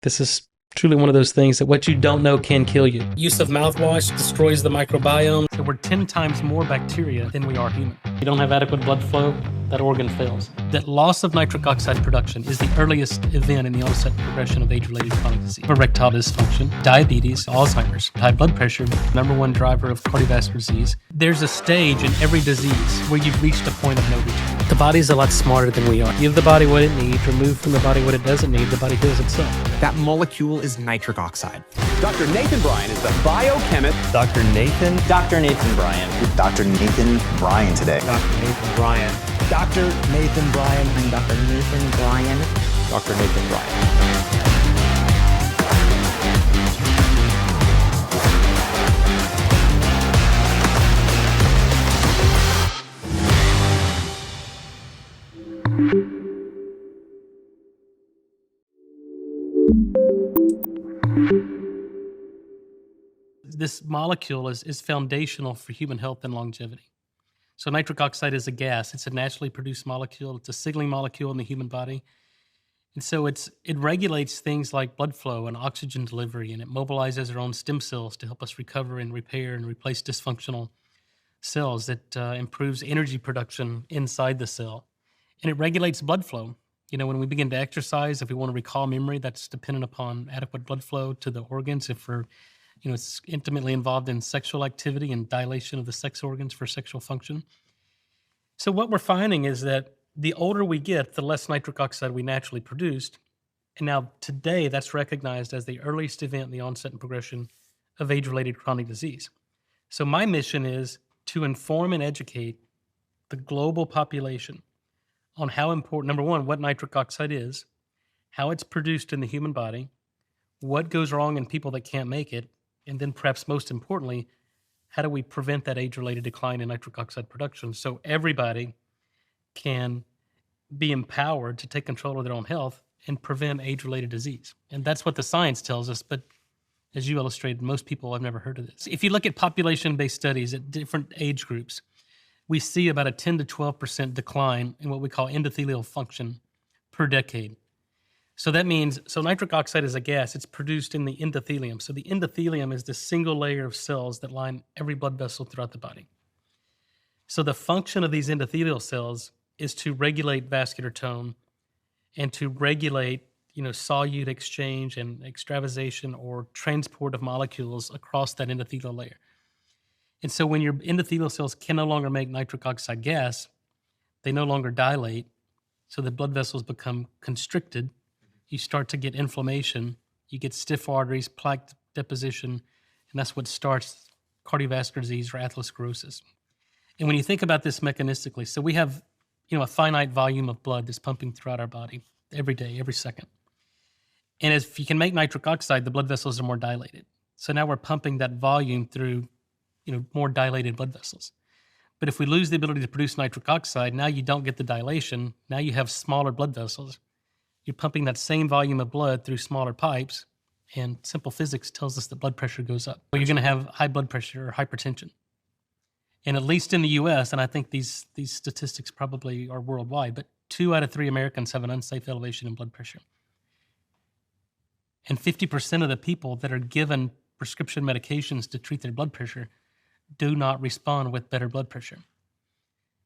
This is truly one of those things that what you don't know can kill you. Use of mouthwash destroys the microbiome. So we're 10 times more bacteria than we are human. You don't have adequate blood flow, that organ fails. That loss of nitric oxide production is the earliest event in the onset and progression of age-related chronic disease. Erectile dysfunction, diabetes, Alzheimer's, high blood pressure, number one driver of cardiovascular disease. There's a stage in every disease where you've reached a point of no return. The body's a lot smarter than we are. Give the body what it needs, remove from the body what it doesn't need, the body heals itself. That molecule is nitric oxide. Dr. Nathan Bryan is the biochemist. Dr. Nathan Bryan. Dr. Nathan Bryan today. Dr. Nathan Bryan. Dr. Nathan Bryan. I'm Dr. Nathan Bryan. Dr. Nathan Bryan. This molecule is foundational for human health and longevity. So nitric oxide is a gas. It's a naturally produced molecule. It's a signaling molecule in the human body. And so it regulates things like blood flow and oxygen delivery, and it mobilizes our own stem cells to help us recover and repair and replace dysfunctional cells. It improves energy production inside the cell. And it regulates blood flow. You know, when we begin to exercise, if we want to recall memory, that's dependent upon adequate blood flow to the organs. If we're it's intimately involved in sexual activity and dilation of the sex organs for sexual function. So what we're finding is that the older we get, the less nitric oxide we naturally produced. And now today, that's recognized as the earliest event in the onset and progression of age-related chronic disease. So my mission is to inform and educate the global population on how important, number one, what nitric oxide is, how it's produced in the human body, what goes wrong in people that can't make it, and then perhaps most importantly, how do we prevent that age-related decline in nitric oxide production so everybody can be empowered to take control of their own health and prevent age-related disease? And that's what the science tells us, but as you illustrated, most people have never heard of this. If you look at population-based studies at different age groups, we see about a 10 to 12% decline in what we call endothelial function per decade. So that means, nitric oxide is a gas. It's produced in the endothelium. So the endothelium is the single layer of cells that line every blood vessel throughout the body. So the function of these endothelial cells is to regulate vascular tone and to regulate, solute exchange and extravasation or transport of molecules across that endothelial layer. And so when your endothelial cells can no longer make nitric oxide gas, they no longer dilate, so the blood vessels become constricted. You start to get inflammation, you get stiff arteries, plaque deposition, and that's what starts cardiovascular disease or atherosclerosis. And when you think about this mechanistically, so we have, a finite volume of blood that's pumping throughout our body every day, every second. And if you can make nitric oxide, the blood vessels are more dilated. So now we're pumping that volume through, more dilated blood vessels. But if we lose the ability to produce nitric oxide, now you don't get the dilation. Now you have smaller blood vessels. You're pumping that same volume of blood through smaller pipes, and simple physics tells us that blood pressure goes up. Well, you're going to have high blood pressure or hypertension. And at least in the U.S., and I think these statistics probably are worldwide, but 2 out of 3 Americans have an unsafe elevation in blood pressure. And 50% of the people that are given prescription medications to treat their blood pressure do not respond with better blood pressure.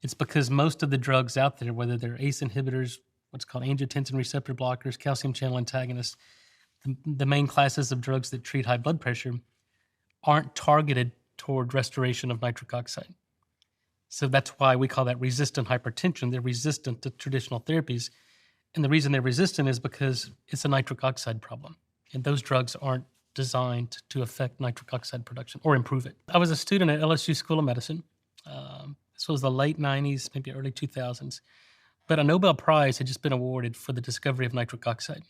It's because most of the drugs out there, whether they're ACE inhibitors, what's called angiotensin receptor blockers, calcium channel antagonists, the main classes of drugs that treat high blood pressure aren't targeted toward restoration of nitric oxide. So that's why we call that resistant hypertension. They're resistant to traditional therapies. And the reason they're resistant is because it's a nitric oxide problem. And those drugs aren't designed to affect nitric oxide production or improve it. I was a student at LSU School of Medicine. This was the late 90s, maybe early 2000s. But a Nobel Prize had just been awarded for the discovery of nitric oxide.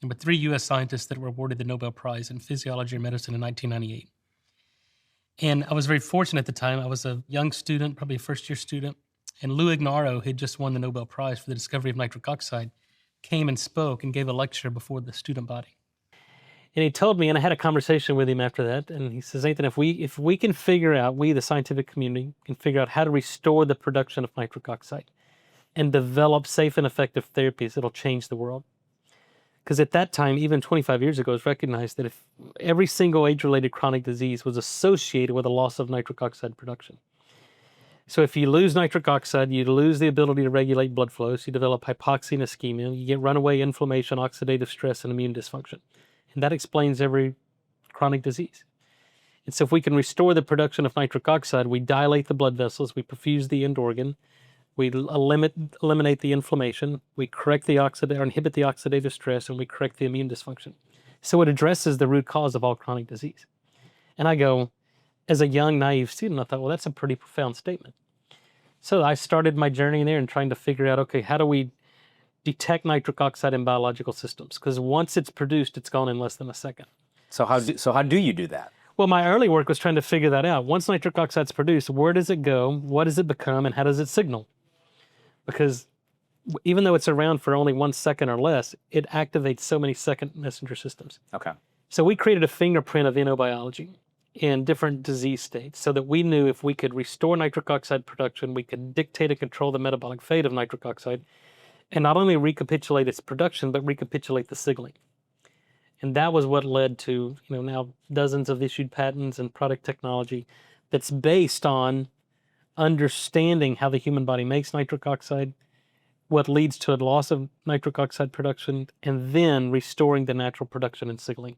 There were 3 U.S. scientists that were awarded the Nobel Prize in physiology or medicine in 1998. And I was very fortunate at the time. I was a young student, probably a first-year student, and Lou Ignarro, who had just won the Nobel Prize for the discovery of nitric oxide, came and spoke and gave a lecture before the student body. And he told me, and I had a conversation with him after that, and he says, Nathan, if we can figure out, we, the scientific community, can figure out how to restore the production of nitric oxide and develop safe and effective therapies, it'll change the world. Because at that time, even 25 years ago, it was recognized that if every single age-related chronic disease was associated with a loss of nitric oxide production. So if you lose nitric oxide, you lose the ability to regulate blood flow, so you develop hypoxia and ischemia, you get runaway inflammation, oxidative stress, and immune dysfunction. And that explains every chronic disease. And so if we can restore the production of nitric oxide, we dilate the blood vessels, we perfuse the end organ, we eliminate the inflammation, we correct the or inhibit the oxidative stress, and we correct the immune dysfunction. So it addresses the root cause of all chronic disease. And I go, as a young, naive student, I thought, well, that's a pretty profound statement. So I started my journey there and trying to figure out, okay, how do we detect nitric oxide in biological systems? Because once it's produced, it's gone in less than a second. So how do you do that? Well, my early work was trying to figure that out. Once nitric oxide is produced, where does it go? What does it become? And how does it signal? Because even though it's around for only 1 second or less, it activates so many second messenger systems. Okay. So we created a fingerprint of endobiology in different disease states so that we knew if we could restore nitric oxide production, we could dictate and control the metabolic fate of nitric oxide and not only recapitulate its production, but recapitulate the signaling. And that was what led to, now dozens of issued patents and product technology that's based on understanding how the human body makes nitric oxide, what leads to a loss of nitric oxide production, and then restoring the natural production and signaling.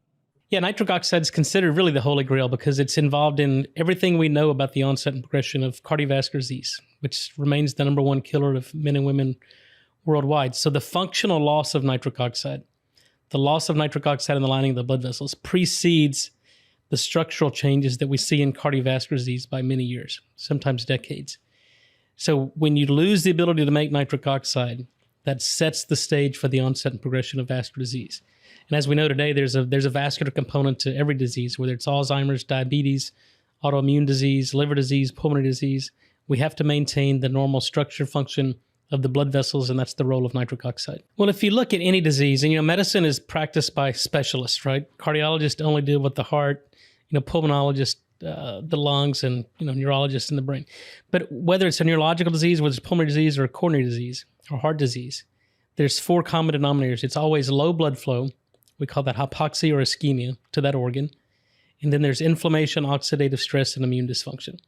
Yeah, nitric oxide is considered really the holy grail because it's involved in everything we know about the onset and progression of cardiovascular disease, which remains the #1 killer of men and women worldwide. So the functional loss of nitric oxide, the loss of nitric oxide in the lining of the blood vessels precedes the structural changes that we see in cardiovascular disease by many years, sometimes decades. So when you lose the ability to make nitric oxide, that sets the stage for the onset and progression of vascular disease. And as we know today, there's a vascular component to every disease, whether it's Alzheimer's, diabetes, autoimmune disease, liver disease, pulmonary disease. We have to maintain the normal structure function of the blood vessels, and that's the role of nitric oxide. Well, if you look at any disease, and medicine is practiced by specialists, right? Cardiologists only deal with the heart, pulmonologists, the lungs, and neurologists in the brain. But whether it's a neurological disease, whether it's pulmonary disease or a coronary disease or heart disease, there's 4 common denominators. It's always low blood flow. We call that hypoxia or ischemia to that organ. And then there's inflammation, oxidative stress, and immune dysfunction.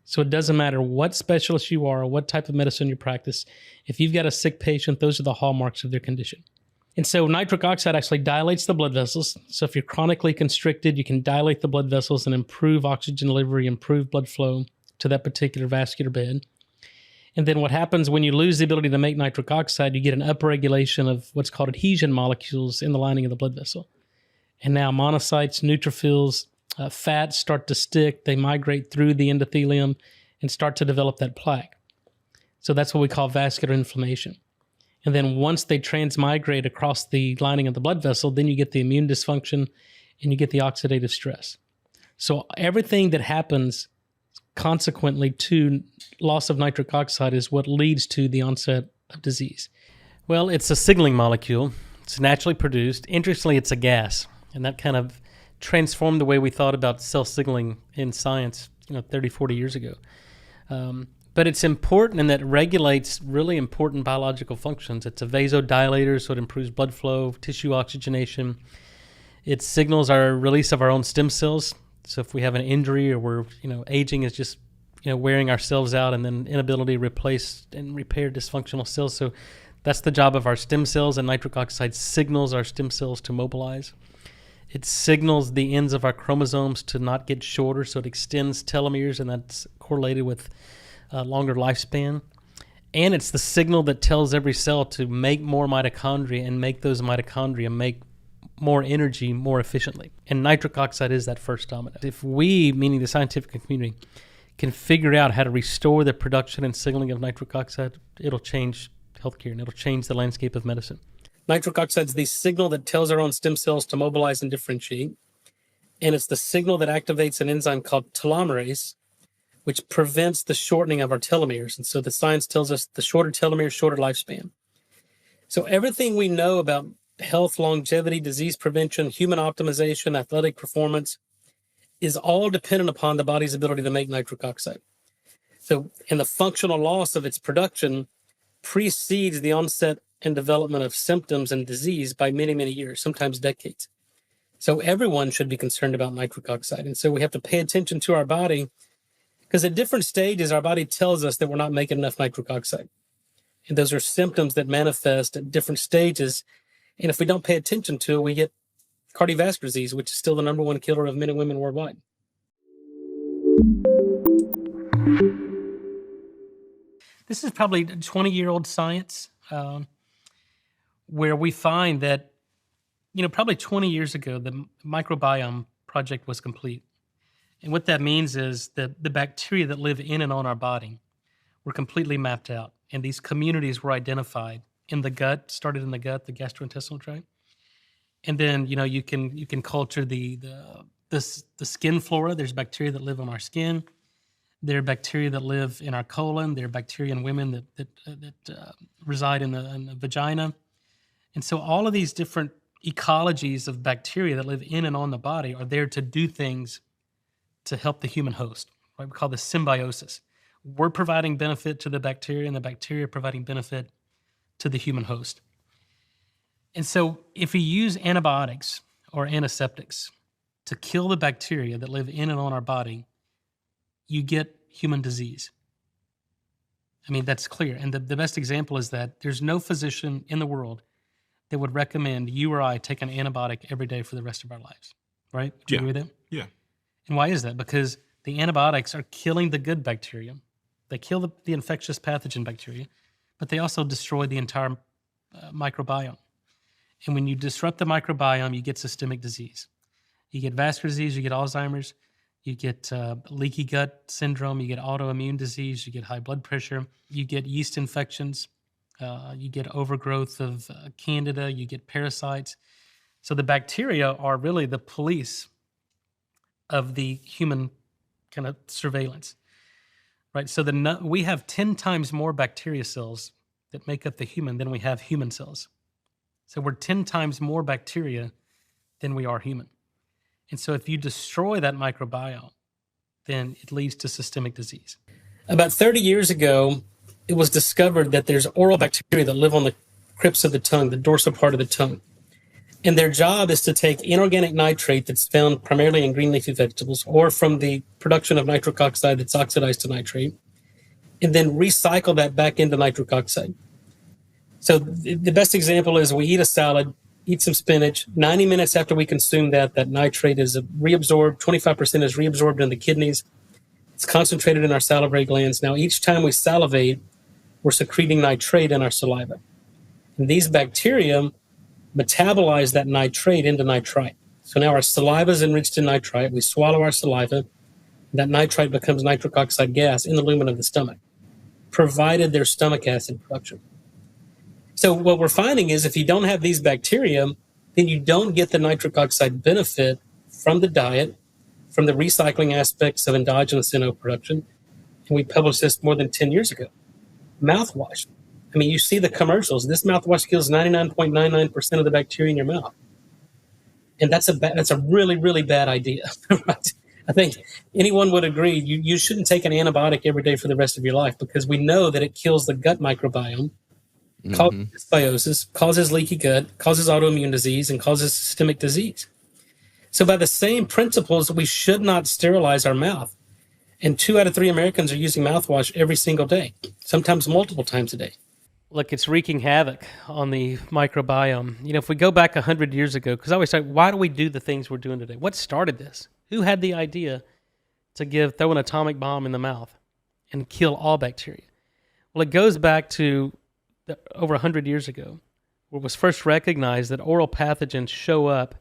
So it doesn't matter what specialist you are or what type of medicine you practice. If you've got a sick patient, those are the hallmarks of their condition. And so nitric oxide actually dilates the blood vessels. So if you're chronically constricted, you can dilate the blood vessels and improve oxygen delivery, improve blood flow to that particular vascular bed. And then what happens when you lose the ability to make nitric oxide, you get an upregulation of what's called adhesion molecules in the lining of the blood vessel. And now monocytes, neutrophils, fats start to stick. They migrate through the endothelium and start to develop that plaque. So that's what we call vascular inflammation. And then once they transmigrate across the lining of the blood vessel, then you get the immune dysfunction and you get the oxidative stress. So everything that happens consequently to loss of nitric oxide is what leads to the onset of disease. Well, it's a signaling molecule. It's naturally produced. Interestingly, it's a gas. And that kind of transformed the way we thought about cell signaling in science, 30, 40 years ago. But it's important in that it regulates really important biological functions. It's a vasodilator, so it improves blood flow, tissue oxygenation. It signals our release of our own stem cells. So if we have an injury or we're, aging is just, wearing ourselves out, and then inability to replace and repair dysfunctional cells. So that's the job of our stem cells, and nitric oxide signals our stem cells to mobilize. It signals the ends of our chromosomes to not get shorter, so it extends telomeres, and that's correlated with longer lifespan. And it's the signal that tells every cell to make more mitochondria and make those mitochondria make more energy more efficiently. And nitric oxide is that first domino. If we, meaning the scientific community, can figure out how to restore the production and signaling of nitric oxide, it'll change healthcare and it'll change the landscape of medicine. Nitric oxide is the signal that tells our own stem cells to mobilize and differentiate. And it's the signal that activates an enzyme called telomerase, which prevents the shortening of our telomeres. And so the science tells us the shorter telomeres, shorter lifespan. So everything we know about health, longevity, disease prevention, human optimization, athletic performance is all dependent upon the body's ability to make nitric oxide. So, and the functional loss of its production precedes the onset and development of symptoms and disease by many, many years, sometimes decades. So everyone should be concerned about nitric oxide. And so we have to pay attention to our body, because at different stages, our body tells us that we're not making enough nitric oxide. And those are symptoms that manifest at different stages. And if we don't pay attention to it, we get cardiovascular disease, which is still the number one killer of men and women worldwide. This is probably 20-year-old science, where we find that, probably 20 years ago, the microbiome project was complete. And what that means is that the bacteria that live in and on our body were completely mapped out. And these communities were identified in the gut, started in the gut, the gastrointestinal tract. And then, you can culture the skin flora. There's bacteria that live on our skin. There are bacteria that live in our colon. There are bacteria in women that reside in the vagina. And so all of these different ecologies of bacteria that live in and on the body are there to do things to help the human host. Right? We call this symbiosis. We're providing benefit to the bacteria, and the bacteria are providing benefit to the human host. And so if we use antibiotics or antiseptics to kill the bacteria that live in and on our body, you get human disease. I mean, that's clear. And the best example is that there's no physician in the world that would recommend you or I take an antibiotic every day for the rest of our lives, right? Do you agree with that? Yeah. And why is that? Because the antibiotics are killing the good bacteria. They kill the infectious pathogen bacteria, but they also destroy the entire microbiome. And when you disrupt the microbiome, you get systemic disease. You get vascular disease, you get Alzheimer's, you get leaky gut syndrome, you get autoimmune disease, you get high blood pressure, you get yeast infections, you get overgrowth of candida, you get parasites. So the bacteria are really the police of the human kind of surveillance, right? So we have 10 times more bacteria cells that make up the human than we have human cells. So we're 10 times more bacteria than we are human. And so if you destroy that microbiome, then it leads to systemic disease. About 30 years ago, it was discovered that there's oral bacteria that live on the crypts of the tongue, the dorsal part of the tongue. And their job is to take inorganic nitrate that's found primarily in green leafy vegetables or from the production of nitric oxide that's oxidized to nitrate, and then recycle that back into nitric oxide. So the best example is we eat a salad, eat some spinach. 90 minutes after we consume that nitrate is reabsorbed. 25% is reabsorbed in the kidneys. It's concentrated in our salivary glands. Now, each time we salivate, we're secreting nitrate in our saliva. And these bacteria metabolize that nitrate into nitrite. So now our saliva is enriched in nitrite. We swallow our saliva. That nitrite becomes nitric oxide gas in the lumen of the stomach, provided there's stomach acid production. So what we're finding is if you don't have these bacteria, then you don't get the nitric oxide benefit from the diet, from the recycling aspects of endogenous NO production. And we published this more than 10 years ago. Mouthwash. I mean, you see the commercials. This mouthwash kills 99.99% of the bacteria in your mouth. And that's a really, really bad idea. Right? I think anyone would agree you shouldn't take an antibiotic every day for the rest of your life, because we know that it kills the gut microbiome, causes dysbiosis, causes leaky gut, causes autoimmune disease, and causes systemic disease. So by the same principles, we should not sterilize our mouth. And 2 out of 3 Americans are using mouthwash every single day, sometimes multiple times a day. Look, it's wreaking havoc on the microbiome. If we go back 100 years ago, because I always say, why do we do the things we're doing today? What started this? Who had the idea to throw an atomic bomb in the mouth and kill all bacteria? Well, it goes back to over 100 years ago, where it was first recognized that oral pathogens show up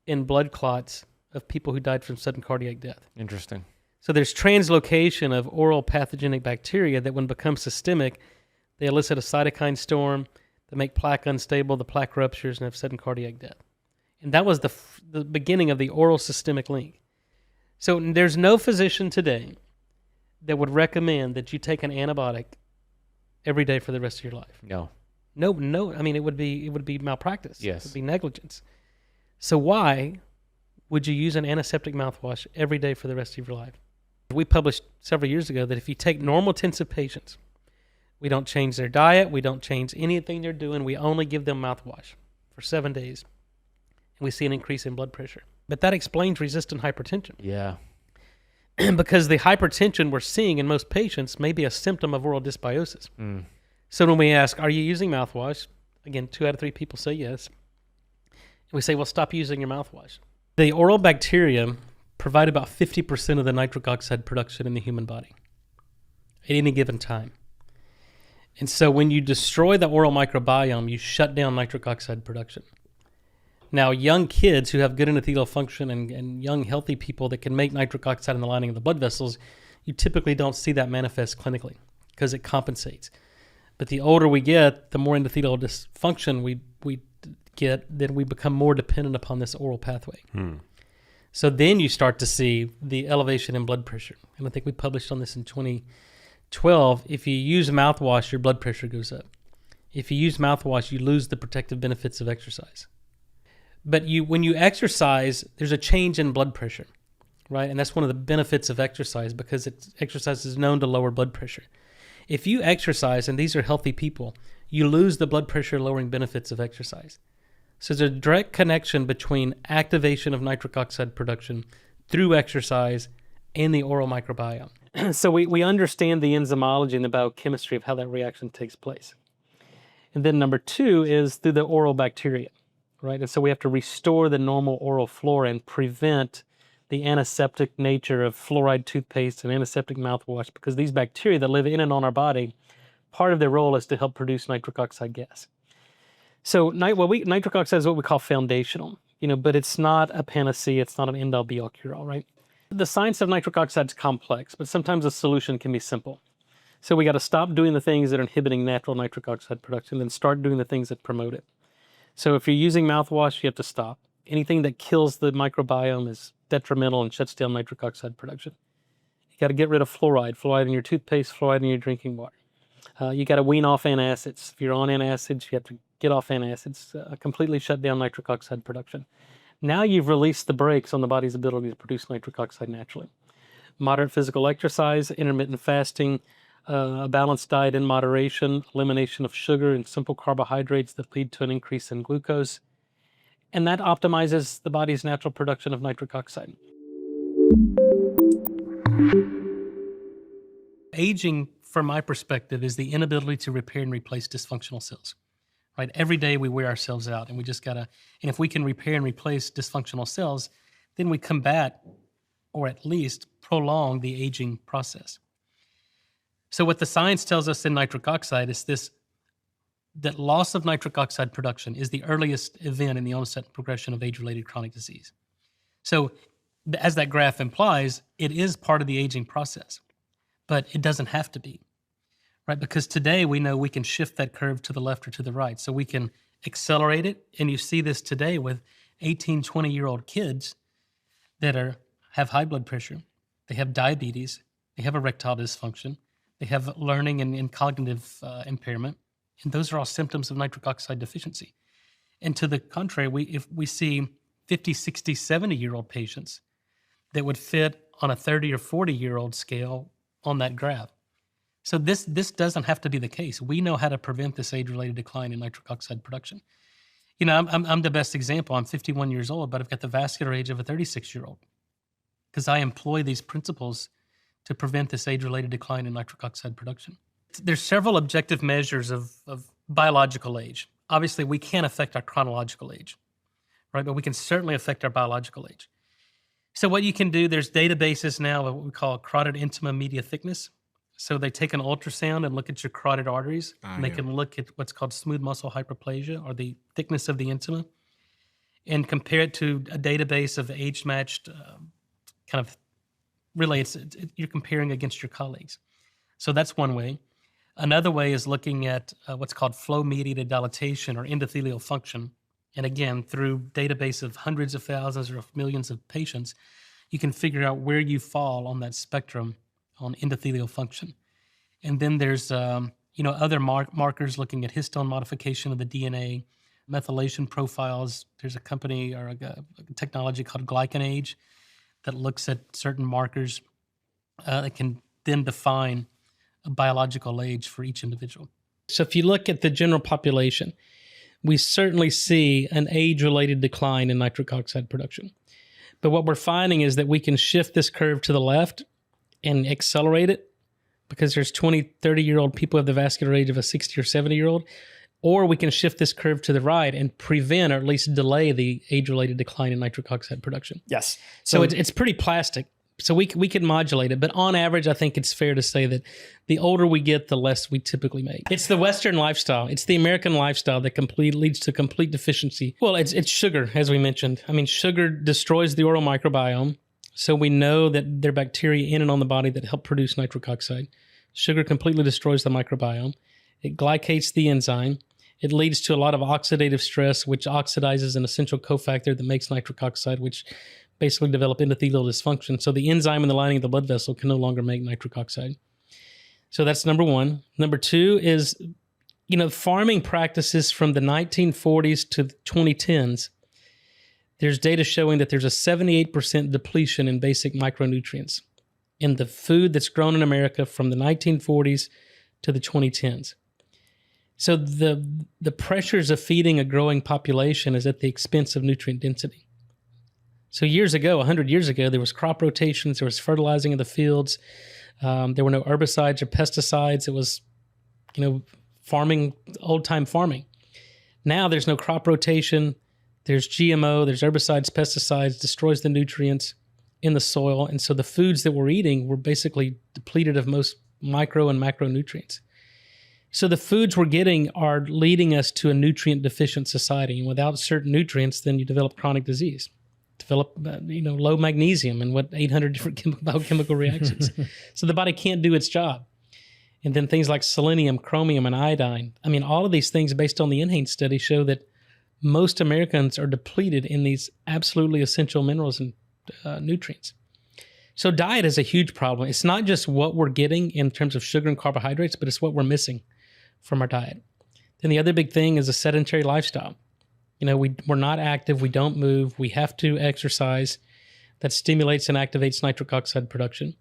in blood clots of people who died from sudden cardiac death. Interesting. So there's translocation of oral pathogenic bacteria that when it becomes systemic, they elicit a cytokine storm, they make plaque unstable, the plaque ruptures, and have sudden cardiac death. And that was the beginning of the oral systemic link. So there's no physician today that would recommend that you take an antibiotic every day for the rest of your life. No. I mean, it would be malpractice. Yes. It would be negligence. So why would you use an antiseptic mouthwash every day for the rest of your life? We published several years ago that if you take normal intensive patients We don't change their diet. We don't change anything they're doing. We only give them mouthwash for 7 days. And we see an increase in blood pressure. But that explains resistant hypertension. Yeah. Because the hypertension we're seeing in most patients may be a symptom of oral dysbiosis. So when we ask, are you using mouthwash? Again, 2 out of 3 people say yes. And we say, well, stop using your mouthwash. The oral bacteria provide about 50% of the nitric oxide production in the human body at any given time. And so when you destroy the oral microbiome, you shut down nitric oxide production. Now, young kids who have good endothelial function and young healthy people that can make nitric oxide in the lining of the blood vessels, you typically don't see that manifest clinically because it compensates. But the older we get, the more endothelial dysfunction we get, then we become more dependent upon this oral pathway. So then you start to see the elevation in blood pressure. And I think we published on this in 2012. If you use mouthwash, your blood pressure goes up. If you use mouthwash, you lose the protective benefits of exercise. But when you exercise, there's a change in blood pressure, right? And that's one of the benefits of exercise because exercise is known to lower blood pressure. If you exercise, and these are healthy people, you lose the blood pressure lowering benefits of exercise. So there's a direct connection between activation of nitric oxide production through exercise and the oral microbiome. So we understand the enzymology and the biochemistry of how that reaction takes place. And then number 2 is through the oral bacteria, right? And so we have to restore the normal oral flora and prevent the antiseptic nature of fluoride toothpaste and antiseptic mouthwash because these bacteria that live in and on our body, part of their role is to help produce nitric oxide gas. So nitric oxide is what we call foundational, but it's not a panacea. It's not an end-all be-all cure-all, right? The science of nitric oxide is complex, but sometimes a solution can be simple. So we got to stop doing the things that are inhibiting natural nitric oxide production and start doing the things that promote it. So if you're using mouthwash, you have to stop. Anything that kills the microbiome is detrimental and shuts down nitric oxide production. You got to get rid of fluoride in your toothpaste, fluoride in your drinking water. You got to wean off antacids. If you're on antacids, you have to get off antacids, completely shut down nitric oxide production. Now you've released the brakes on the body's ability to produce nitric oxide naturally. Moderate physical exercise, intermittent fasting, a balanced diet in moderation, elimination of sugar and simple carbohydrates that lead to an increase in glucose. And that optimizes the body's natural production of nitric oxide. Aging, from my perspective, is the inability to repair and replace dysfunctional cells. Right? Every day we wear ourselves out, and we just gotta. And if we can repair and replace dysfunctional cells, then we combat, or at least prolong, the aging process. So what the science tells us in nitric oxide is that loss of nitric oxide production is the earliest event in the onset and progression of age-related chronic disease. So, as that graph implies, it is part of the aging process, but it doesn't have to be. Right? Because today we know we can shift that curve to the left or to the right. So we can accelerate it. And you see this today with 18, 20-year-old kids that have high blood pressure. They have diabetes. They have erectile dysfunction. They have learning and cognitive impairment. And those are all symptoms of nitric oxide deficiency. And to the contrary, if we see 50, 60, 70-year-old patients that would fit on a 30 or 40-year-old scale on that graph. So this doesn't have to be the case. We know how to prevent this age-related decline in nitric oxide production. I'm the best example. I'm 51 years old, but I've got the vascular age of a 36-year-old because I employ these principles to prevent this age-related decline in nitric oxide production. There's several objective measures of biological age. Obviously, we can't affect our chronological age, right? But we can certainly affect our biological age. So what you can do, there's databases now of what we call carotid intima media thickness. So they take an ultrasound and look at your carotid arteries, and they can look at what's called smooth muscle hyperplasia, or the thickness of the intima, and compare it to a database of age-matched you're comparing against your colleagues. So that's one way. Another way is looking at what's called flow-mediated dilatation or endothelial function. And again, through database of hundreds of thousands or millions of patients, you can figure out where you fall on that spectrum on endothelial function. And then there's other markers looking at histone modification of the DNA, methylation profiles. There's a company or a technology called GlycanAge that looks at certain markers that can then define biological age for each individual. So if you look at the general population, we certainly see an age-related decline in nitric oxide production. But what we're finding is that we can shift this curve to the left and accelerate it because there's 20, 30-year-old people who have the vascular age of a 60 or 70-year-old, or we can shift this curve to the right and prevent or at least delay the age-related decline in nitric oxide production. Yes. So it's pretty plastic. So we can modulate it, but on average, I think it's fair to say that the older we get, the less we typically make. It's the Western lifestyle. It's the American lifestyle that leads to complete deficiency. Well, it's sugar, as we mentioned. I mean, sugar destroys the oral microbiome, so we know that there are bacteria in and on the body that help produce nitric oxide. Sugar completely destroys the microbiome. It glycates the enzyme. It leads to a lot of oxidative stress, which oxidizes an essential cofactor that makes nitric oxide, which basically develop endothelial dysfunction. So the enzyme in the lining of the blood vessel can no longer make nitric oxide. So that's number one. Number two is, farming practices from the 1940s to the 2010s. There's data showing that there's a 78% depletion in basic micronutrients in the food that's grown in America from the 1940s to the 2010s. So the pressures of feeding a growing population is at the expense of nutrient density. So years ago, 100 years ago, there was crop rotations, there was fertilizing of the fields, there were no herbicides or pesticides. It was, farming, old-time farming. Now there's no crop rotation, there's GMO, there's herbicides, pesticides, destroys the nutrients in the soil. And so the foods that we're eating were basically depleted of most micro and macronutrients. So the foods we're getting are leading us to a nutrient-deficient society. And without certain nutrients, then you develop chronic disease. Develop, low magnesium and 800 different biochemical reactions. So the body can't do its job. And then things like selenium, chromium, and iodine. I mean, all of these things based on the NHANES study show that most Americans are depleted in these absolutely essential minerals and nutrients. So diet is a huge problem. It's not just what we're getting in terms of sugar and carbohydrates, but it's what we're missing from our diet. Then the other big thing is a sedentary lifestyle. We're not active, we don't move, we have to exercise. That stimulates and activates nitric oxide production.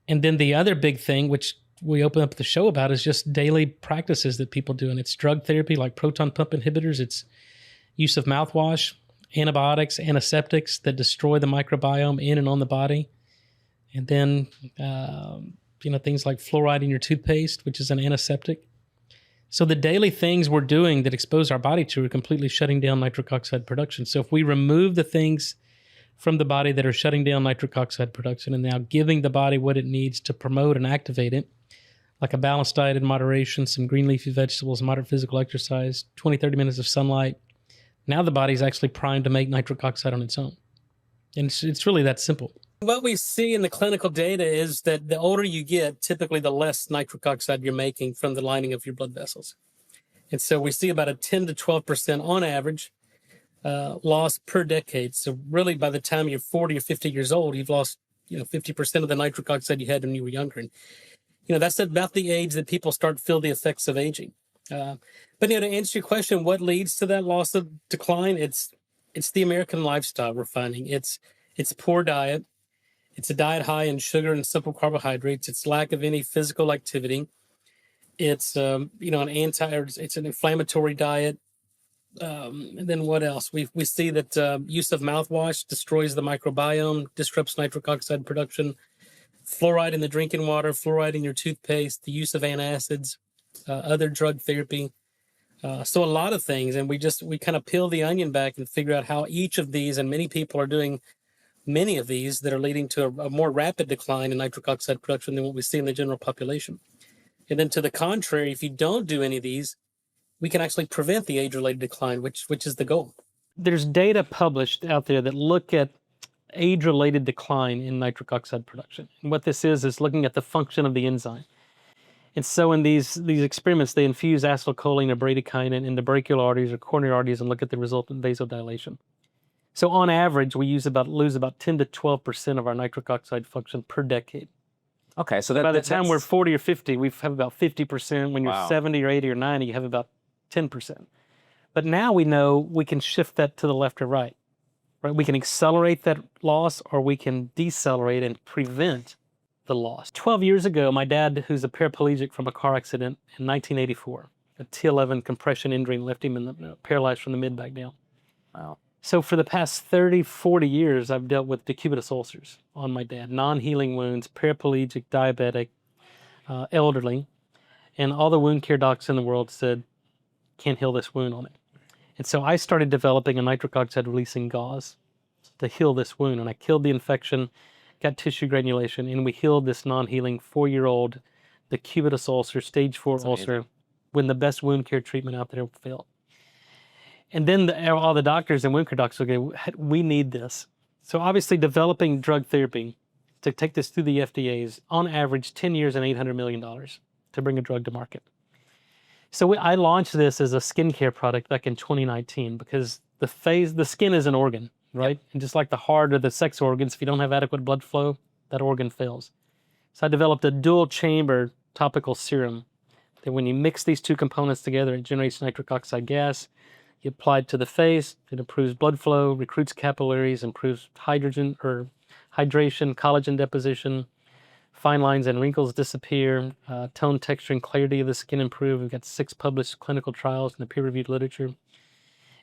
And then the other big thing, which we open up the show about, is just daily practices that people do. And it's drug therapy like proton pump inhibitors, it's use of mouthwash, antibiotics, antiseptics that destroy the microbiome in and on the body. And then, things like fluoride in your toothpaste, which is an antiseptic. So the daily things we're doing that expose our body to are completely shutting down nitric oxide production. So if we remove the things from the body that are shutting down nitric oxide production and now giving the body what it needs to promote and activate it, like a balanced diet in moderation, some green leafy vegetables, moderate physical exercise, 20, 30 minutes of sunlight, now the body's actually primed to make nitric oxide on its own. And it's really that simple. What we see in the clinical data is that the older you get, typically the less nitric oxide you're making from the lining of your blood vessels. And so we see about a 10 to 12% on average loss per decade. So really by the time you're 40 or 50 years old, you've lost 50% of the nitric oxide you had when you were younger. And that's about the age that people start to feel the effects of aging. But to answer your question, what leads to that loss of decline? It's the American lifestyle we're finding. It's poor diet. It's a diet high in sugar and simple carbohydrates. It's lack of any physical activity. It's it's an inflammatory diet. And then what else? We see that use of mouthwash destroys the microbiome, disrupts nitric oxide production. Fluoride in the drinking water, fluoride in your toothpaste, the use of antacids, other drug therapy. So a lot of things, and we kind of peel the onion back and figure out how each of these, and many people are doing many of these that are leading to a more rapid decline in nitric oxide production than what we see in the general population. And then to the contrary, if you don't do any of these, we can actually prevent the age-related decline, which is the goal. There's data published out there that look at age-related decline in nitric oxide production. And what this is looking at the function of the enzyme. And so in these experiments, they infuse acetylcholine or bradykinin in the brachial arteries or coronary arteries and look at the resultant vasodilation. So on average, we lose about 10 to 12% of our nitric oxide function per decade. Okay, so by the time we're 40 or 50, we have about 50%. When you're 70 or 80 or 90, you have about 10%. But now we know we can shift that to the left or right. We can accelerate that loss or we can decelerate and prevent the loss. 12 years ago, my dad, who's a paraplegic from a car accident in 1984, a T11 compression injury left him paralyzed from the mid back down. Wow. So for the past 30, 40 years, I've dealt with decubitus ulcers on my dad, non-healing wounds, paraplegic, diabetic, elderly, and all the wound care docs in the world said, can't heal this wound on it. And so I started developing a nitric oxide releasing gauze to heal this wound. And I killed the infection, got tissue granulation, and we healed this non-healing 4-year-old decubitus ulcer, stage 4 ulcer, when the best wound care treatment out there failed. And then all the doctors and wound care docs will go, we need this. So obviously developing drug therapy to take this through the FDA is on average 10 years and $800 million to bring a drug to market. So I launched this as a skincare product back in 2019 because the skin is an organ, right? Yep. And just like the heart or the sex organs, if you don't have adequate blood flow, that organ fails. So I developed a dual chamber topical serum that when you mix these two components together, it generates nitric oxide gas. You apply it to the face, it improves blood flow, recruits capillaries, improves hydration, collagen deposition, fine lines and wrinkles disappear, tone, texture, and clarity of the skin improve. We've got 6 published clinical trials in the peer-reviewed literature.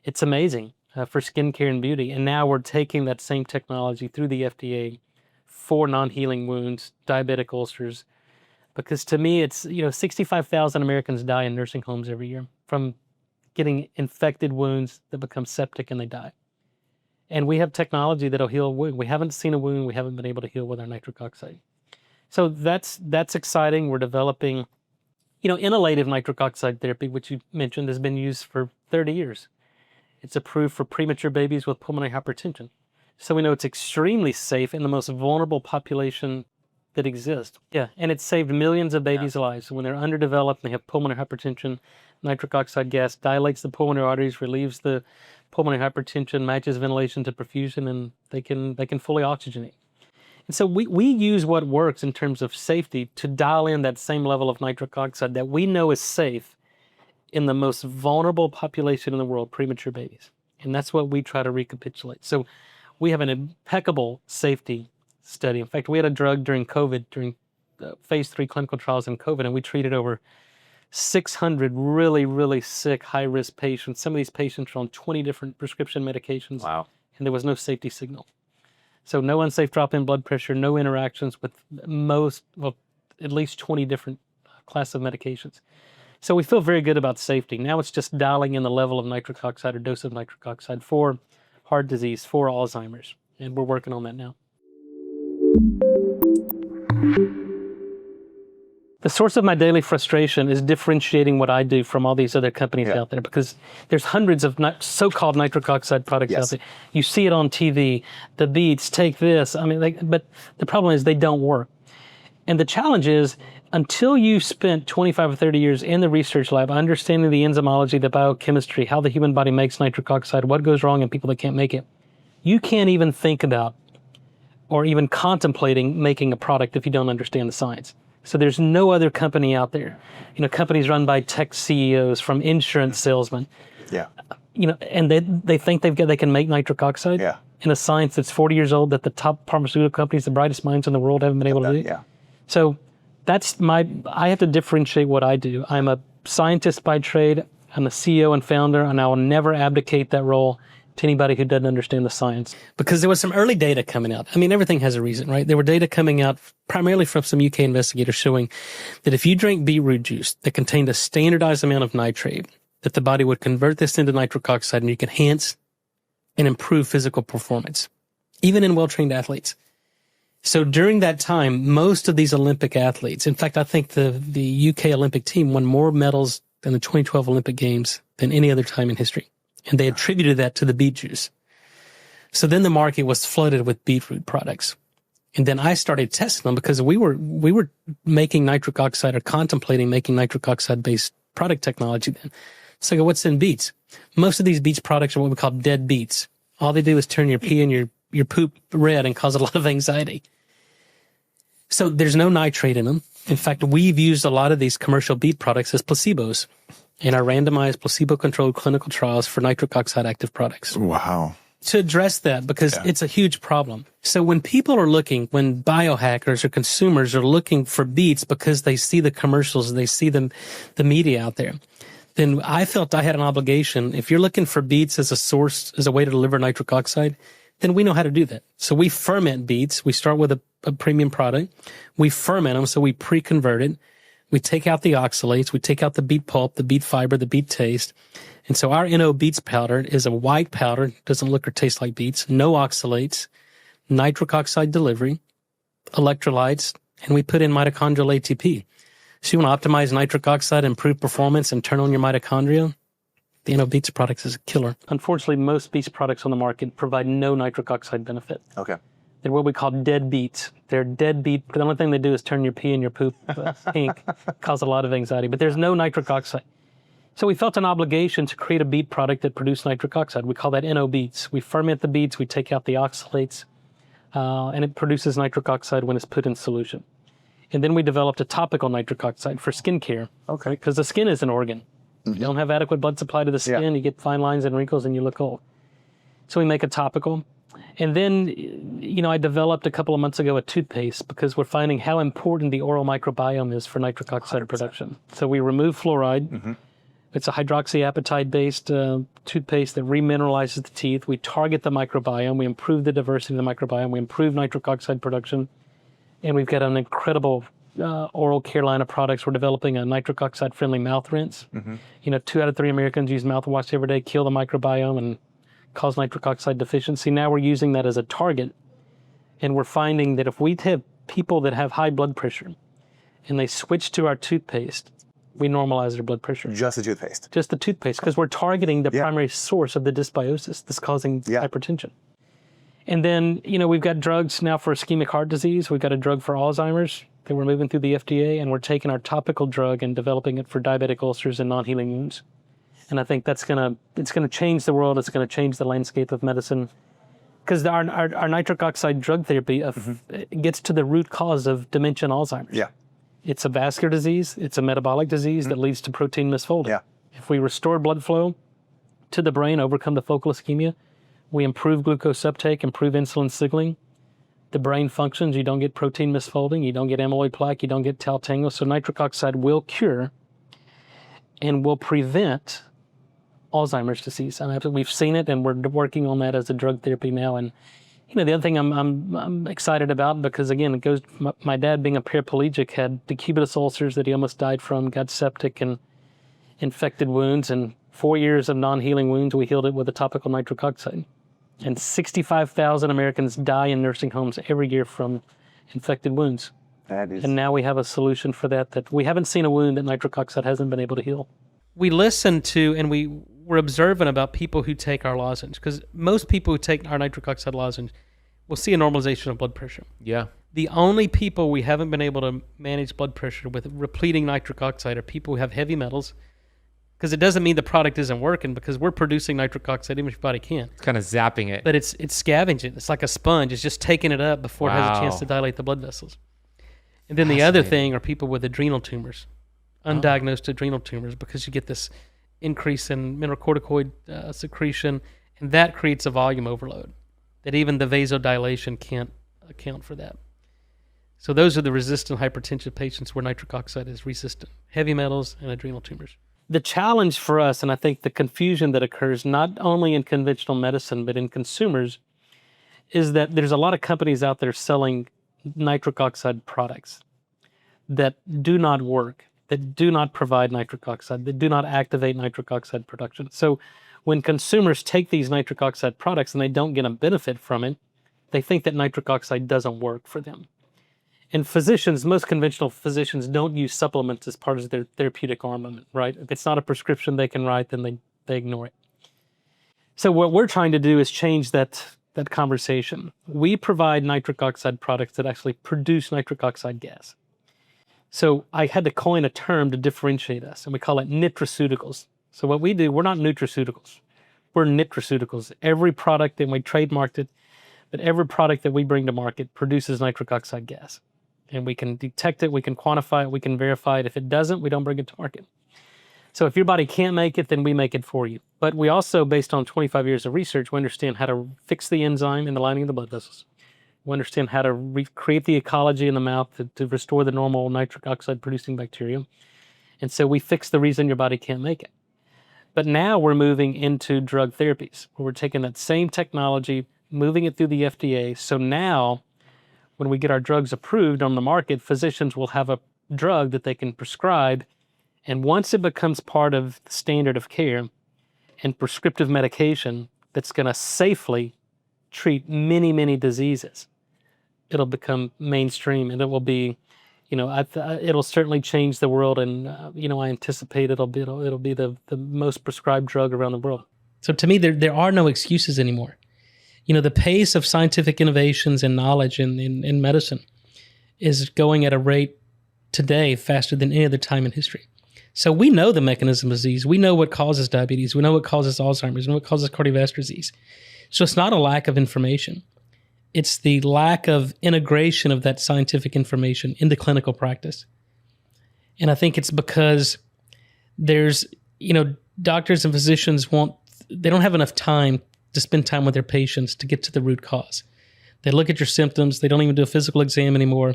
It's amazing for skincare and beauty. And now we're taking that same technology through the FDA for non-healing wounds, diabetic ulcers, because to me, it's 65,000 Americans die in nursing homes every year from getting infected wounds that become septic and they die. And we have technology that'll heal a wound. We haven't seen a wound we haven't been able to heal with our nitric oxide. So that's exciting. We're developing, inhalative nitric oxide therapy, which you mentioned has been used for 30 years. It's approved for premature babies with pulmonary hypertension. So we know it's extremely safe in the most vulnerable population that exists. Yeah, and it's saved millions of babies' lives. So when they're underdeveloped and they have pulmonary hypertension, nitric oxide gas dilates the pulmonary arteries, relieves the pulmonary hypertension, matches ventilation to perfusion, and they can fully oxygenate. And so we use what works in terms of safety to dial in that same level of nitric oxide that we know is safe in the most vulnerable population in the world, premature babies. And that's what we try to recapitulate. So we have an impeccable safety study. In fact, we had a drug during COVID, during phase 3 clinical trials in COVID, and we treated over 600 really, really sick, high-risk patients. Some of these patients were on 20 different prescription medications. Wow. And there was no safety signal. So no unsafe drop in blood pressure, no interactions with at least 20 different classes of medications. So we feel very good about safety. Now it's just dialing in the level of nitric oxide or dose of nitric oxide for heart disease, for Alzheimer's. And we're working on that now. The source of my daily frustration is differentiating what I do from all these other companies out there, because there's hundreds of so-called nitric oxide products out there. You see it on TV, the beats, take this. But the problem is they don't work. And the challenge is, until you spent 25 or 30 years in the research lab understanding the enzymology, the biochemistry, how the human body makes nitric oxide, what goes wrong in people that can't make it, you can't even think about or even contemplating making a product if you don't understand the science. So there's no other company out there. Companies run by tech CEOs, from insurance salesmen. Yeah. And they think they can make nitric oxide in a science that's 40 years old that the top pharmaceutical companies, the brightest minds in the world, haven't been able to do. Yeah. So I have to differentiate what I do. I'm a scientist by trade. I'm a CEO and founder, and I will never abdicate that role to anybody who doesn't understand the science. Because there was some early data coming out. Everything has a reason, right? There were data coming out primarily from some UK investigators showing that if you drink beetroot juice that contained a standardized amount of nitrate, that the body would convert this into nitric oxide and you can enhance and improve physical performance, even in well-trained athletes. So during that time, most of these Olympic athletes, in fact, I think the UK Olympic team won more medals than the 2012 Olympic Games than any other time in history. And they attributed that to the beet juice. So then the market was flooded with beetroot products. And then I started testing them because we were making nitric oxide or contemplating making nitric oxide based product technology then. So I go, what's in beets? Most of these beets products are what we call dead beets. All they do is turn your pee and your poop red and cause a lot of anxiety. So there's no nitrate in them. In fact, we've used a lot of these commercial beet products as placebos in our randomized placebo-controlled clinical trials for nitric oxide active products. Wow. to address that because it's a huge problem. So when people are looking, when biohackers or consumers are looking for beets because they see the commercials, they see the media out there, then I felt I had an obligation. If you're looking for beets as a source, as a way to deliver nitric oxide, then we know how to do that. So we ferment beets. We start with a premium product. We ferment them, so we pre-convert it. We take out the oxalates. We take out the beet pulp, the beet fiber, the beet taste. And so our NO beets powder is a white powder, doesn't look or taste like beets, no oxalates, nitric oxide delivery, electrolytes, and we put in mitochondrial ATP. So you want to optimize nitric oxide, improve performance, and turn on your mitochondria? The NO beets products is a killer. Unfortunately, most beets products on the market provide no nitric oxide benefit. Okay. They're what we call dead beets. They're dead beet. The only thing they do is turn your pee and your poop pink, cause a lot of anxiety, but there's no nitric oxide. So we felt an obligation to create a beet product that produced nitric oxide. We call that NO beets. We ferment the beets, we take out the oxalates, and it produces nitric oxide when it's put in solution. And then we developed a topical nitric oxide for skin care. Okay. Because the skin is an organ. You don't have adequate blood supply to the skin, you get fine lines and wrinkles and you look old. So we make a topical. And then, I developed a couple of months ago a toothpaste because we're finding how important the oral microbiome is for nitric oxide 100%. Production. So we remove fluoride. Mm-hmm. It's a hydroxyapatite-based toothpaste that remineralizes the teeth. We target the microbiome. We improve the diversity of the microbiome. We improve nitric oxide production. And we've got an incredible oral care line of products. We're developing a nitric oxide-friendly mouth rinse. Mm-hmm. 2 out of 3 Americans use mouthwash every day, kill the microbiome and cause nitric oxide deficiency. Now we're using that as a target. And we're finding that if we have people that have high blood pressure and they switch to our toothpaste, we normalize their blood pressure. Just the toothpaste? Just the toothpaste, because we're targeting the primary source of the dysbiosis that's causing hypertension. And then, we've got drugs now for ischemic heart disease. We've got a drug for Alzheimer's that we're moving through the FDA, and we're taking our topical drug and developing it for diabetic ulcers and non-healing wounds. And I think it's gonna change the world. It's gonna change the landscape of medicine, because our nitric oxide drug therapy gets to the root cause of dementia and Alzheimer's. Yeah. It's a vascular disease. It's a metabolic disease that leads to protein misfolding. Yeah. If we restore blood flow to the brain, overcome the focal ischemia, we improve glucose uptake, improve insulin signaling, the brain functions, you don't get protein misfolding, you don't get amyloid plaque, you don't get tau tangle. So nitric oxide will cure and will prevent Alzheimer's disease. We've seen it, and we're working on that as a drug therapy now. And the other thing I'm excited about, because again, it goes. My dad, being a paraplegic, had decubitus ulcers that he almost died from, got septic and infected wounds, and 4 years of non-healing wounds. We healed it with a topical nitric oxide. And 65,000 Americans die in nursing homes every year from infected wounds. And now we have a solution for that we haven't seen a wound that nitric oxide hasn't been able to heal. We listen to and we're observant about people who take our lozenge, because most people who take our nitric oxide lozenge will see a normalization of blood pressure. Yeah. The only people we haven't been able to manage blood pressure with repleting nitric oxide are people who have heavy metals, because it doesn't mean the product isn't working, because we're producing nitric oxide even if your body can't. It's kind of zapping it. But it's scavenging. It's like a sponge. It's just taking it up before it has a chance to dilate the blood vessels. And then the other thing are people with adrenal tumors, undiagnosed adrenal tumors, because you get this increase in mineralocorticoid secretion, and that creates a volume overload that even the vasodilation can't account for that. So those are the resistant hypertension patients where nitric oxide is resistant, heavy metals and adrenal tumors. The challenge for us, and I think the confusion that occurs not only in conventional medicine but in consumers, is that there's a lot of companies out there selling nitric oxide products that do not work, that do not provide nitric oxide, that do not activate nitric oxide production. So when consumers take these nitric oxide products and they don't get a benefit from it, they think that nitric oxide doesn't work for them. And physicians, most conventional physicians, don't use supplements as part of their therapeutic armament, right? If it's not a prescription they can write, then they ignore it. So what we're trying to do is change that conversation. We provide nitric oxide products that actually produce nitric oxide gas. So I had to coin a term to differentiate us, and we call it Nitrauticals. So what we do, we're not nutraceuticals. We're Nitrauticals. Every product, and we trademarked it, but every product that we bring to market produces nitric oxide gas. And we can detect it, we can quantify it, we can verify it. If it doesn't, we don't bring it to market. So if your body can't make it, then we make it for you. But we also, based on 25 years of research, we understand how to fix the enzyme in the lining of the blood vessels. We understand how to recreate the ecology in the mouth to restore the normal nitric oxide producing bacteria. And so we fix the reason your body can't make it. But now we're moving into drug therapies, where we're taking that same technology, moving it through the FDA. So now, when we get our drugs approved on the market, physicians will have a drug that they can prescribe. And once it becomes part of the standard of care and prescriptive medication that's going to safely treat many, many diseases, it'll become mainstream, and it will be, it'll certainly change the world. And I anticipate it'll be the most prescribed drug around the world. So to me, there are no excuses anymore. The pace of scientific innovations and knowledge in medicine is going at a rate today faster than any other time in history. So we know the mechanism of disease. We know what causes diabetes. We know what causes Alzheimer's. We know what causes cardiovascular disease. So it's not a lack of information. It's the lack of integration of that scientific information into clinical practice. And I think it's because there's, doctors and physicians they don't have enough time to spend time with their patients to get to the root cause. They look at your symptoms. They don't even do a physical exam anymore.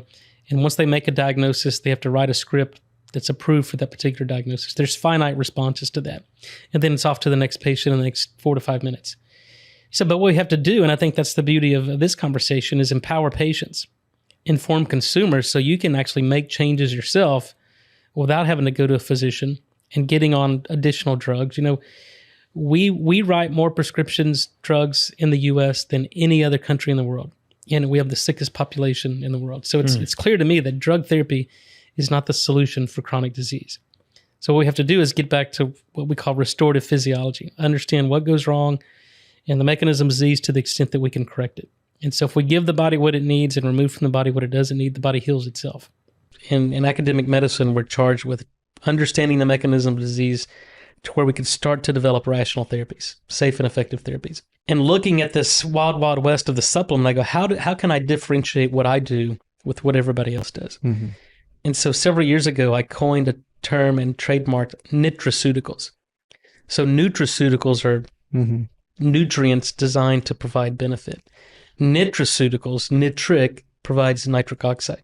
And once they make a diagnosis, they have to write a script that's approved for that particular diagnosis. There's finite responses to that. And then it's off to the next patient in the next 4 to 5 minutes. So, but what we have to do, and I think that's the beauty of this conversation, is empower patients, inform consumers, so you can actually make changes yourself without having to go to a physician and getting on additional drugs. We write more prescriptions drugs in the U.S. than any other country in the world, and we have the sickest population in the world. So it's clear to me that drug therapy is not the solution for chronic disease. So what we have to do is get back to what we call restorative physiology, understand what goes wrong and the mechanism of disease to the extent that we can correct it. And so if we give the body what it needs and remove from the body what it doesn't need, the body heals itself. In academic medicine, we're charged with understanding the mechanism of disease to where we can start to develop rational therapies, safe and effective therapies. And looking at this wild, wild west of the supplement, I go, how can I differentiate what I do with what everybody else does? Mm-hmm. And so several years ago, I coined a term and trademarked Nitrauticals. So nutraceuticals are nutrients designed to provide benefit. Nitrauticals, nitric, provides nitric oxide.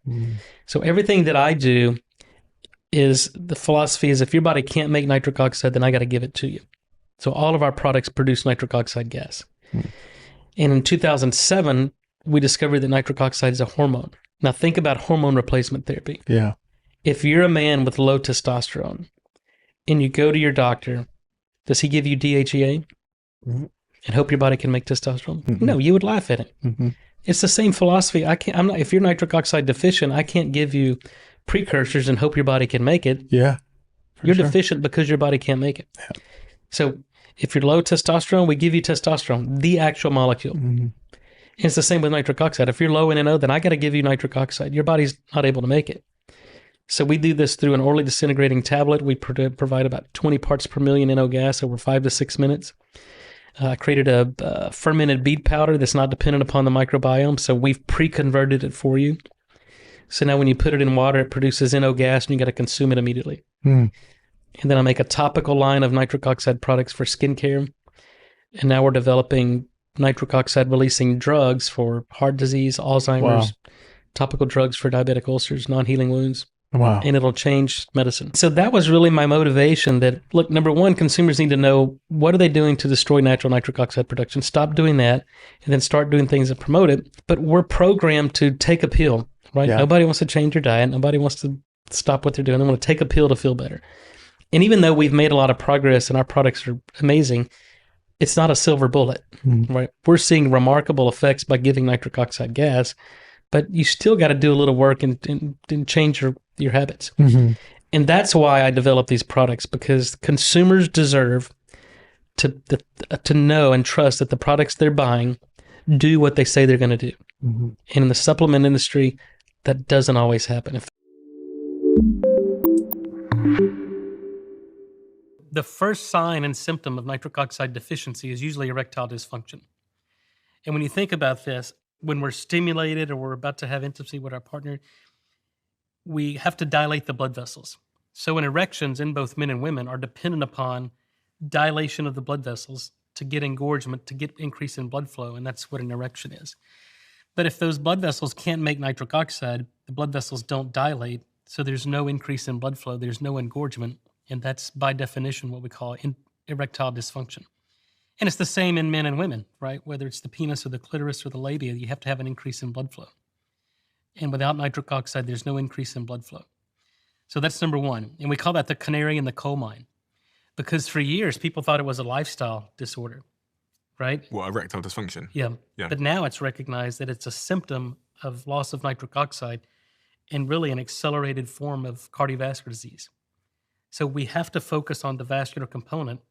So everything that I do is, the philosophy is, if your body can't make nitric oxide, then I got to give it to you. So all of our products produce nitric oxide gas. And in 2007, we discovered that nitric oxide is a hormone. Now think about hormone replacement therapy. Yeah. If you're a man with low testosterone and you go to your doctor, does he give you DHEA and hope your body can make testosterone? No, you would laugh at it. It's the same philosophy. If you're nitric oxide deficient, I can't give you precursors and hope your body can make it. Yeah. You're deficient because your body can't make it. Yeah. So if you're low testosterone, we give you testosterone, the actual molecule. It's the same with nitric oxide. If you're low in NO, then I got to give you nitric oxide. Your body's not able to make it. So we do this through an orally disintegrating tablet. We provide about 20 parts per million NO gas over 5 to 6 minutes. I created a fermented beet powder that's not dependent upon the microbiome, so we've pre-converted it for you. So now when you put it in water, it produces NO gas, and you got to consume it immediately. And then I make a topical line of nitric oxide products for skincare. And now we're developing nitric oxide releasing drugs for heart disease, Alzheimer's, topical drugs for diabetic ulcers, non-healing wounds. Wow. And it'll change medicine. So that was really my motivation, that, look, number one, consumers need to know, what are they doing to destroy natural nitric oxide production? Stop doing that, and then start doing things that promote it. But we're programmed to take a pill, right? Yeah. Nobody wants to change their diet. Nobody wants to stop what they're doing. They want to take a pill to feel better. And even though we've made a lot of progress and our products are amazing, it's not a silver bullet, right? We're seeing remarkable effects by giving nitric oxide gas, but you still got to do a little work and change your habits. And that's why I develop these products, because consumers deserve to know and trust that the products they're buying do what they say they're going to do. And in the supplement industry, that doesn't always happen. The first sign and symptom of nitric oxide deficiency is usually erectile dysfunction. And when you think about this, when we're stimulated or we're about to have intimacy with our partner, we have to dilate the blood vessels. So, erections in both men and women are dependent upon dilation of the blood vessels to get engorgement, to get increase in blood flow, and that's what an erection is. But if those blood vessels can't make nitric oxide, the blood vessels don't dilate, so there's no increase in blood flow, there's no engorgement, and that's by definition what we call erectile dysfunction. And it's the same in men and women, right? Whether it's the penis or the clitoris or the labia, you have to have an increase in blood flow. And without nitric oxide, there's no increase in blood flow. So that's number one. And we call that the canary in the coal mine, because for years, people thought it was a lifestyle disorder, right? What, erectile dysfunction? Yeah. Yeah. But now it's recognized that it's a symptom of loss of nitric oxide and really an accelerated form of cardiovascular disease. So we have to focus on the vascular component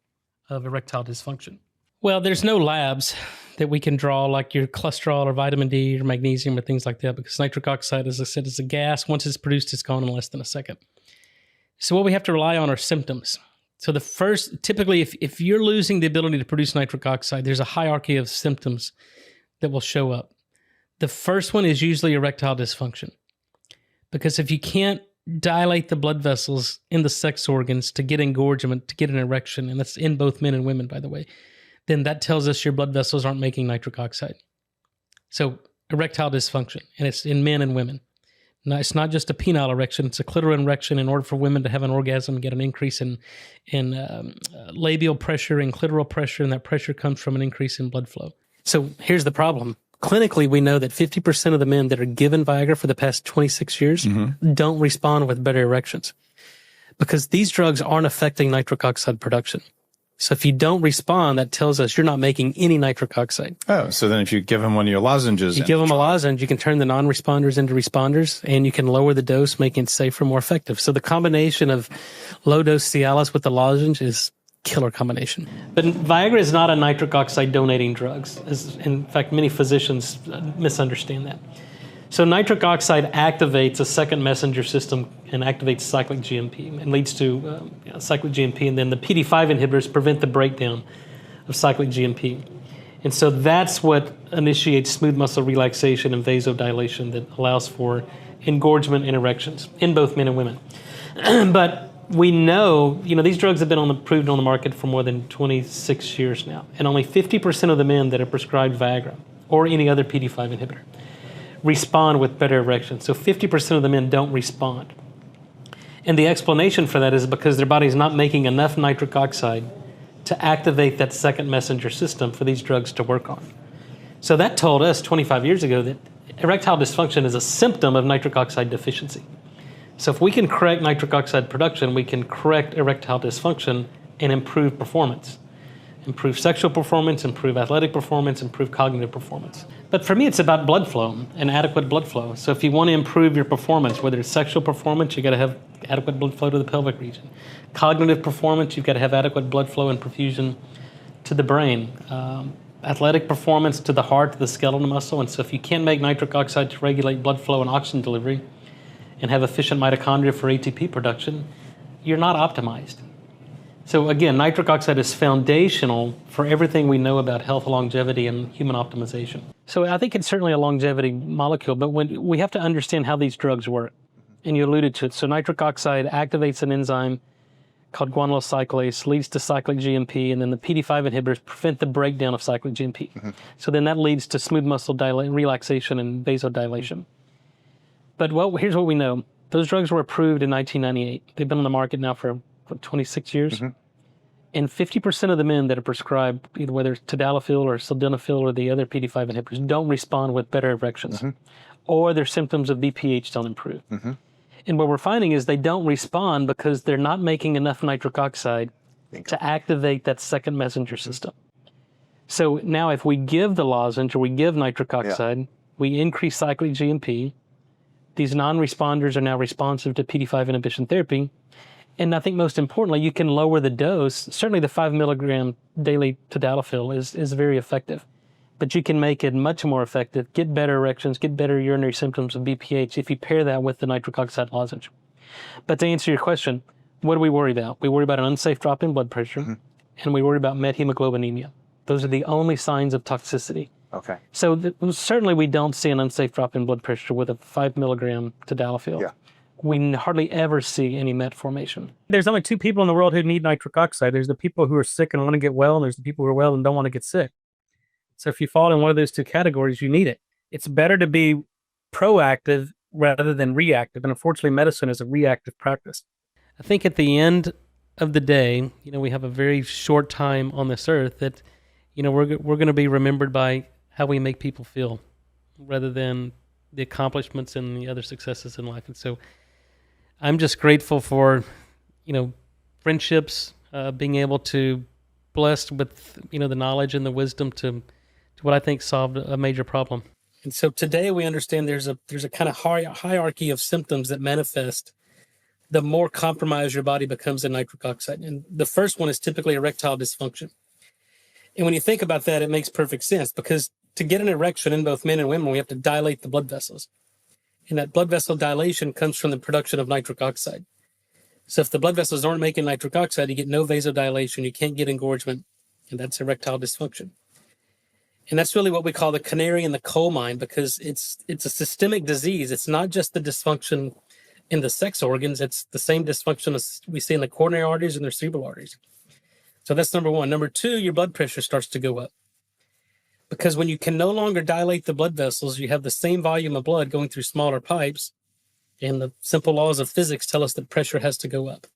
of erectile dysfunction. Well, there's no labs that we can draw like your cholesterol or vitamin D or magnesium or things like that, because nitric oxide, as I said, is a gas. Once it's produced, it's gone in less than a second. So what we have to rely on are symptoms. So the first, typically, if you're losing the ability to produce nitric oxide, there's a hierarchy of symptoms that will show up. The first one is usually erectile dysfunction, because if you can't dilate the blood vessels in the sex organs to get engorgement, to get an erection, and that's in both men and women, by the way, then that tells us your blood vessels aren't making nitric oxide. So erectile dysfunction, and it's in men and women. Now, it's not just a penile erection, it's a clitoral erection. In order for women to have an orgasm, get an increase in labial pressure and clitoral pressure, and that pressure comes from an increase in blood flow. So here's the problem. Clinically, we know that 50% of the men that are given Viagra for the past 26 years don't respond with better erections, because these drugs aren't affecting nitric oxide production. So if you don't respond, that tells us you're not making any nitric oxide. Oh, so then if you give them one of your lozenges, you give them a lozenge, you can turn the non-responders into responders, and you can lower the dose, making it safer, more effective. So the combination of low-dose Cialis with the lozenge is killer combination. But Viagra is not a nitric oxide donating drug. In fact, many physicians misunderstand that. So nitric oxide activates a second messenger system and activates cyclic GMP and leads to cyclic GMP, and then the PD5 inhibitors prevent the breakdown of cyclic GMP. And so that's what initiates smooth muscle relaxation and vasodilation that allows for engorgement and erections in both men and women. But we know, these drugs have been approved on the market for more than 26 years now, and only 50% of the men that are prescribed Viagra or any other PD5 inhibitor respond with better erections. So 50% of the men don't respond. And the explanation for that is because their body's not making enough nitric oxide to activate that second messenger system for these drugs to work on. So that told us 25 years ago that erectile dysfunction is a symptom of nitric oxide deficiency. So if we can correct nitric oxide production, we can correct erectile dysfunction and improve performance. Improve sexual performance, improve athletic performance, improve cognitive performance. But for me, it's about blood flow and adequate blood flow. So if you want to improve your performance, whether it's sexual performance, you got to have adequate blood flow to the pelvic region. Cognitive performance, you've got to have adequate blood flow and perfusion to the brain. Athletic performance to the heart, to the skeletal muscle. And so if you can't make nitric oxide to regulate blood flow and oxygen delivery and have efficient mitochondria for ATP production, you're not optimized. So again, nitric oxide is foundational for everything we know about health, longevity, and human optimization. So I think it's certainly a longevity molecule, but when we have to understand how these drugs work, and you alluded to it. So nitric oxide activates an enzyme called guanylyl cyclase, leads to cyclic GMP, and then the PD5 inhibitors prevent the breakdown of cyclic GMP. So then that leads to smooth muscle relaxation and vasodilation. But here's what we know. Those drugs were approved in 1998. They've been on the market now for 26 years. And 50% of the men that are prescribed, either whether it's tadalafil or sildenafil or the other PD5 inhibitors, don't respond with better erections, or their symptoms of BPH don't improve. And what we're finding is they don't respond because they're not making enough nitric oxide to activate that second messenger system. So now if we give the lozenge or we give nitric oxide, we increase cyclic GMP. These non-responders are now responsive to PD5 inhibition therapy. And I think most importantly, you can lower the dose. Certainly the 5 milligram daily tadalafil is very effective. But you can make it much more effective, get better erections, get better urinary symptoms of BPH if you pair that with the nitric oxide lozenge. But to answer your question, what do we worry about? We worry about an unsafe drop in blood pressure, and we worry about methemoglobinemia. Those are the only signs of toxicity. Okay. So certainly we don't see an unsafe drop in blood pressure with a 5 milligram tadalafil. we hardly ever see any met formation. There's only two people in the world who need nitric oxide. There's the people who are sick and want to get well, and there's the people who are well and don't want to get sick. So if you fall in one of those two categories, you need it. It's better to be proactive rather than reactive. And unfortunately, medicine is a reactive practice. I think at the end of the day, we have a very short time on this earth that, we're going to be remembered by how we make people feel rather than the accomplishments and the other successes in life. And so I'm just grateful for, friendships, being able to blessed with, the knowledge and the wisdom to what I think solved a major problem. And so today we understand there's a kind of hierarchy of symptoms that manifest the more compromised your body becomes in nitric oxide. And the first one is typically erectile dysfunction. And when you think about that, it makes perfect sense because to get an erection in both men and women, we have to dilate the blood vessels. And that blood vessel dilation comes from the production of nitric oxide. So if the blood vessels aren't making nitric oxide, you get no vasodilation, you can't get engorgement, and that's erectile dysfunction. And that's really what we call the canary in the coal mine because it's a systemic disease. It's not just the dysfunction in the sex organs. It's the same dysfunction as we see in the coronary arteries and the cerebral arteries. So that's number one. Number two, your blood pressure starts to go up. Because when you can no longer dilate the blood vessels, you have the same volume of blood going through smaller pipes. And the simple laws of physics tell us that pressure has to go up.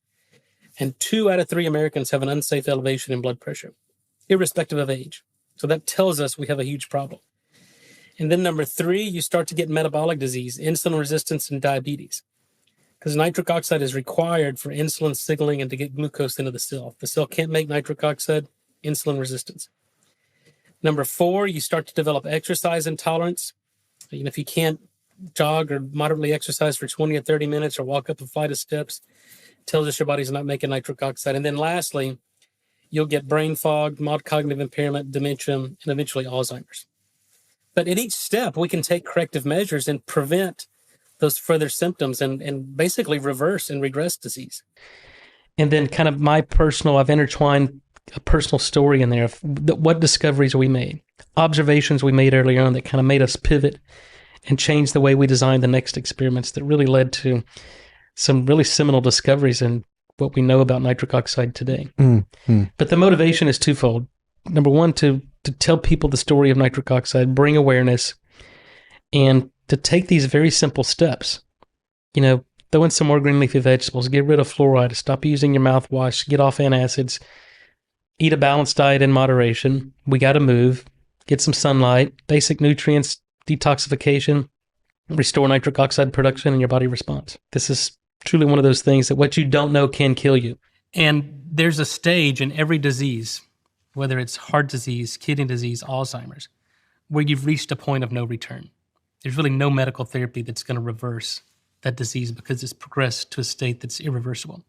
And 2 out of 3 Americans have an unsafe elevation in blood pressure, irrespective of age. So that tells us we have a huge problem. And then number 3, you start to get metabolic disease, insulin resistance, and diabetes. Because nitric oxide is required for insulin signaling and to get glucose into the cell. If the cell can't make nitric oxide, insulin resistance. Number 4, you start to develop exercise intolerance. If you can't jog or moderately exercise for 20 or 30 minutes or walk up a flight of steps, it tells us your body's not making nitric oxide. And then lastly, you'll get brain fog, mild cognitive impairment, dementia, and eventually Alzheimer's. But at each step, we can take corrective measures and prevent those further symptoms and basically reverse and regress disease. And then kind of I've intertwined a personal story in there of what discoveries we made, observations we made early on that kind of made us pivot and change the way we designed the next experiments that really led to some really seminal discoveries in what we know about nitric oxide today. But the motivation is twofold. Number one, to tell people the story of nitric oxide, bring awareness, and to take these very simple steps. Throw in some more green leafy vegetables, get rid of fluoride, stop using your mouthwash, get off antacids, eat a balanced diet in moderation. We got to move, get some sunlight, basic nutrients, detoxification, restore nitric oxide production, and your body responds. This is truly one of those things that what you don't know can kill you. And there's a stage in every disease, whether it's heart disease, kidney disease, Alzheimer's, where you've reached a point of no return. There's really no medical therapy that's going to reverse that disease because it's progressed to a state that's irreversible.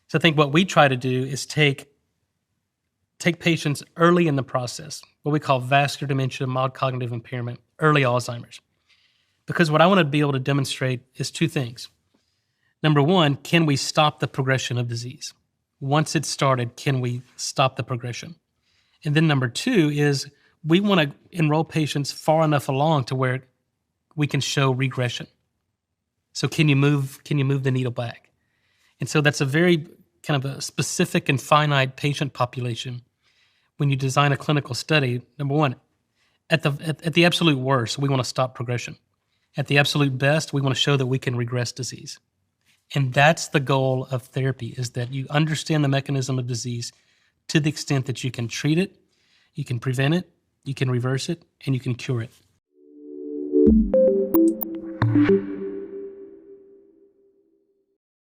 So I think what we try to do is take patients early in the process, what we call vascular dementia, mild cognitive impairment, early Alzheimer's. Because what I want to be able to demonstrate is 2 things. Number 1, can we stop the progression of disease? Once it's started, can we stop the progression? And then number 2 is we want to enroll patients far enough along to where we can show regression. So can you move the needle back? And so that's a very kind of a specific and finite patient population. When you design a clinical study, number 1, at the absolute worst, we want to stop progression. At the absolute best, we want to show that we can regress disease. And that's the goal of therapy, is that you understand the mechanism of disease to the extent that you can treat it, you can prevent it, you can reverse it, and you can cure it.